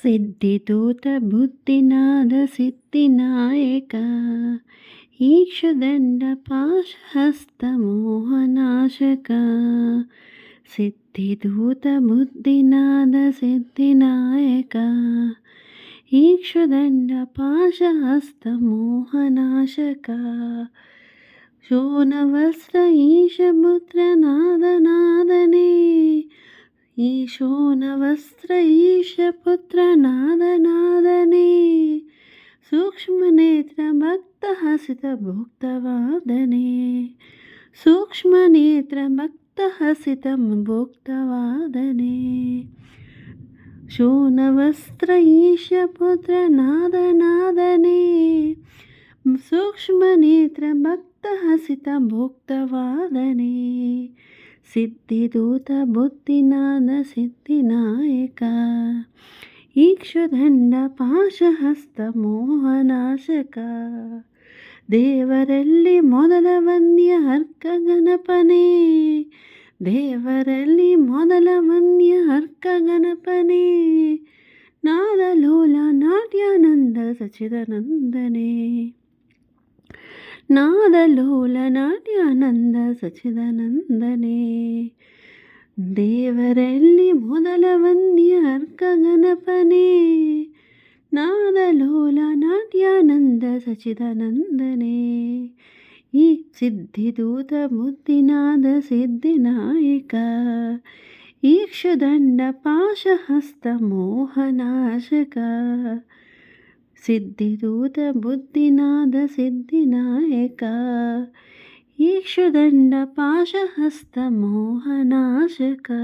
सिद्धिदूत बुद्धिनाद सिद्धिनायका ईक्षुदण्ड पाशहस्तमोहनाशका सिद्धिदूत बुद्धिनाद सिद्धिनायका ईक्षुदण्ड पाशहस्तमोहनाशका शोणवस्त्र ईशपुत्रनादनादने ईशोनवस्त्र ईशपुत्रनादनादने सूक्ष्मनेत्रभक्तहसितभुक्तवादने सूक्ष्मनेत्रभक्तहसितभुक्तवादने शोणवस्त्र ईशपुत्रनादनादने सूक्ष्मनेत्रभक्तहसितभुक्तवादने सिद्धिदूत बुद्धिनाद सिद्धिनायका ईक्षुदण्ड पाशहस्तमोहनाशका देवರಲ್ಲಿ ಮೊದಲ ವಂದ್ಯ ಹರ್ಕ ಗಣಪನೇ ದೇವರಲ್ಲಿ ಮೊದಲ ವಂದ್ಯ ಹರ್ಕ ಗಣಪನೇ ನಾದಲೋಲ ನಾಟ್ಯಾನಂದ ಸಚ್ಚಿದಾನಂದನೇ ನಾದಲೋಲ ನಾಟ್ಯಾನಂದ ಸಚ್ಚಿದಾನಂದನೇ ದೇವರಲ್ಲಿ ಮೊದಲ ವಂದ್ಯ ಅರ್ಕ ಗಣಪನೇ ನಾದಲೋಲ ನಾಟ್ಯಾನಂದ ಸಚ್ಚಿದಾನಂದನೇ ಈ ಸಿದ್ಧಿದೂತ ಬುದ್ಧಿನಾದ ಸಿದ್ಧಿನಾಯಕ ಈಕ್ಷುದಂಡ ಪಾಶಹಸ್ತ ಮೋಹನಾಶಕ सिद्धिदूत बुद्धिनाद सिद्धिनायका ईक्षुदण्ड पाशहस्त मोहनाशका।